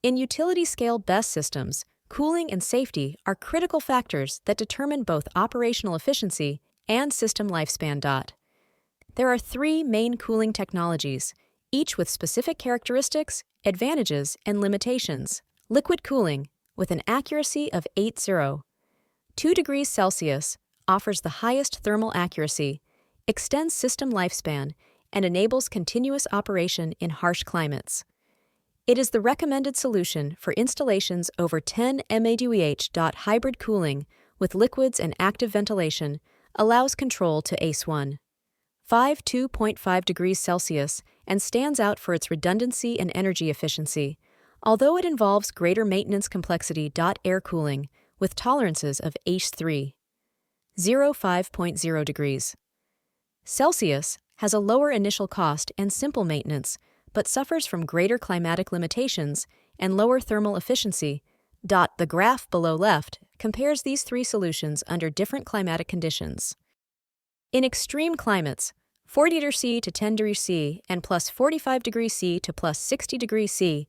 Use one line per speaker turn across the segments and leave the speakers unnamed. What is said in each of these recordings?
In utility-scale BESS systems, cooling and safety are critical factors that determine both operational efficiency and system lifespan. There are three main cooling technologies, each with specific characteristics, advantages, and limitations. Liquid cooling, with an accuracy of 2 degrees Celsius, offers the highest thermal accuracy, extends system lifespan, and enables continuous operation in harsh climates. It is the recommended solution for installations over 10 MAWH. Hybrid cooling, with liquids and active ventilation, allows control to ACE1. 2.5 degrees Celsius and stands out for its redundancy and energy efficiency, although it involves greater maintenance complexity. Air cooling, with tolerances of ACE3. 5.0 degrees Celsius has a lower initial cost and simple maintenance, but suffers from greater climatic limitations and lower thermal efficiency. The graph below left compares these three solutions under different climatic conditions. In extreme climates, 40 degrees C to 10 degrees C and plus 45 degrees C to plus 60 degrees C,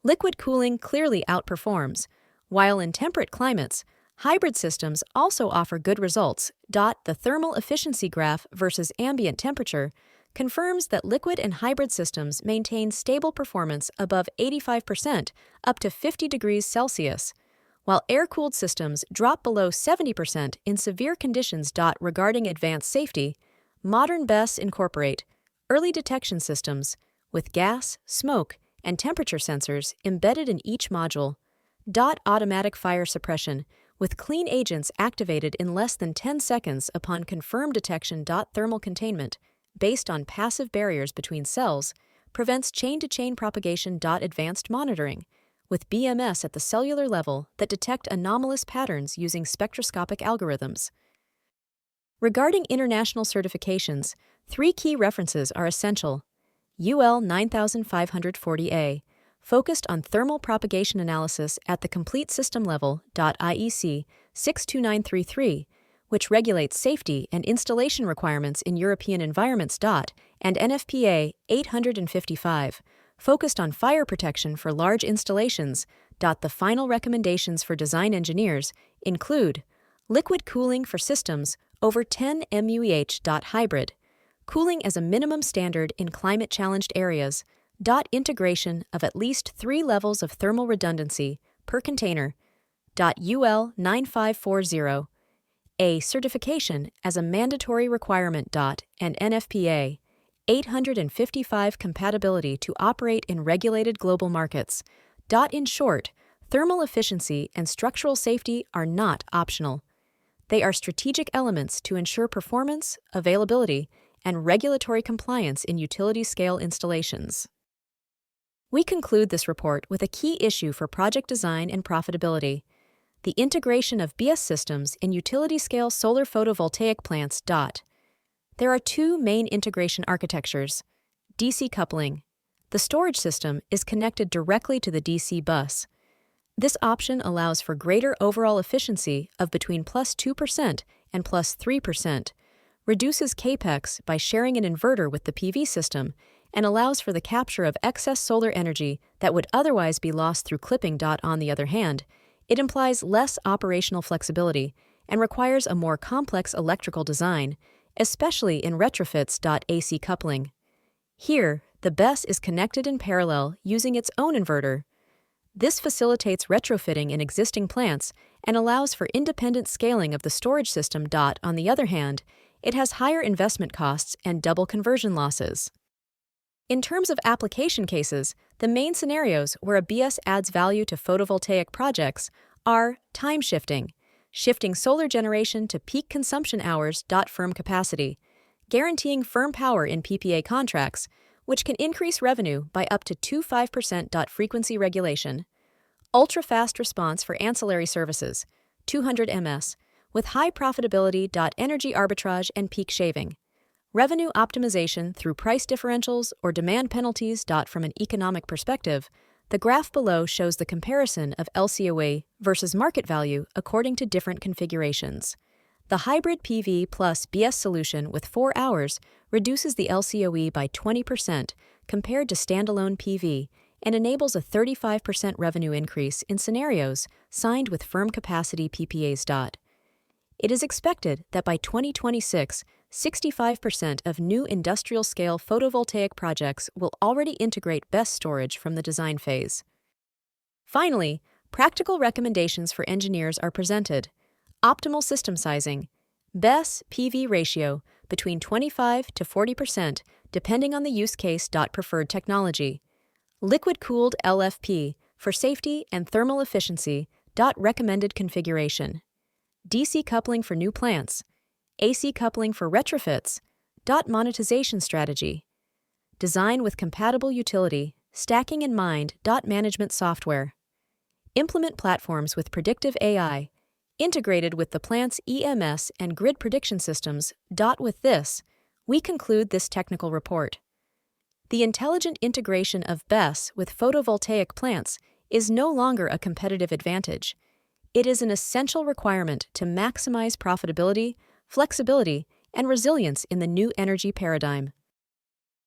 liquid cooling clearly outperforms, while in temperate climates, hybrid systems also offer good results. The thermal efficiency graph versus ambient temperature confirms that liquid and hybrid systems maintain stable performance above 85% up to 50 degrees Celsius, while air-cooled systems drop below 70% in severe conditions. Regarding advanced safety, modern BESS incorporate early detection systems with gas, smoke, and temperature sensors embedded in each module. Automatic fire suppression, with clean agents activated in less than 10 seconds upon confirmed detection. Thermal containment, based on passive barriers between cells, prevents chain-to-chain propagation. Advanced monitoring, with BMS at the cellular level that detect anomalous patterns using spectroscopic algorithms. Regarding international certifications, three key references are essential. UL 9540A, focused on thermal propagation analysis at the complete system level. IEC 62933, which regulates safety and installation requirements in European environments. And NFPA 855, focused on fire protection for large installations. The final recommendations for design engineers include liquid cooling for systems over 10 MUEH. Hybrid cooling as a minimum standard in climate-challenged areas. Integration of at least 3 levels of thermal redundancy per container. UL 9540, a certification as a mandatory requirement. And NFPA 855 compatibility to operate in regulated global markets. In short, thermal efficiency and structural safety are not optional. They are strategic elements to ensure performance, availability, and regulatory compliance in utility-scale installations. We conclude this report with a key issue for project design and profitability: the integration of BESS systems in utility-scale solar photovoltaic plants. There are two main integration architectures. DC coupling. The storage system is connected directly to the DC bus. This option allows for greater overall efficiency of between +2% and +3%, reduces CAPEX by sharing an inverter with the PV system, and allows for the capture of excess solar energy that would otherwise be lost through clipping. On the other hand, it implies less operational flexibility and requires a more complex electrical design, especially in retrofits. AC coupling. Here, the BESS is connected in parallel using its own inverter. This facilitates retrofitting in existing plants and allows for independent scaling of the storage system. On the other hand, it has higher investment costs and double conversion losses. In terms of application cases, the main scenarios where a BESS adds value to photovoltaic projects are time shifting, shifting solar generation to peak consumption hours. Firm capacity, guaranteeing firm power in PPA contracts, which can increase revenue by up to 25%. Frequency regulation, ultra-fast response for ancillary services, 200 ms, with high profitability. Energy arbitrage and peak shaving, revenue optimization through price differentials or demand penalties. From an economic perspective, the graph below shows the comparison of LCOE versus market value according to different configurations. The hybrid PV plus BESS solution with 4 hours reduces the LCOE by 20% compared to standalone PV and enables a 35% revenue increase in scenarios signed with firm capacity PPAs. It is expected that by 2026, 65% of new industrial-scale photovoltaic projects will already integrate BESS storage from the design phase. Finally, practical recommendations for engineers are presented. Optimal system sizing. BESS PV ratio between 25 to 40% depending on the use case. Preferred technology. Liquid-cooled LFP for safety and thermal efficiency. Recommended configuration. DC coupling for new plants. AC coupling for retrofits. Monetization strategy. Design with compatible utility, stacking in mind. Management software. Implement platforms with predictive AI, integrated with the plant's EMS and grid prediction systems. With this, we conclude this technical report. The intelligent integration of BESS with photovoltaic plants is no longer a competitive advantage. It is an essential requirement to maximize profitability, flexibility, and resilience in the new energy paradigm.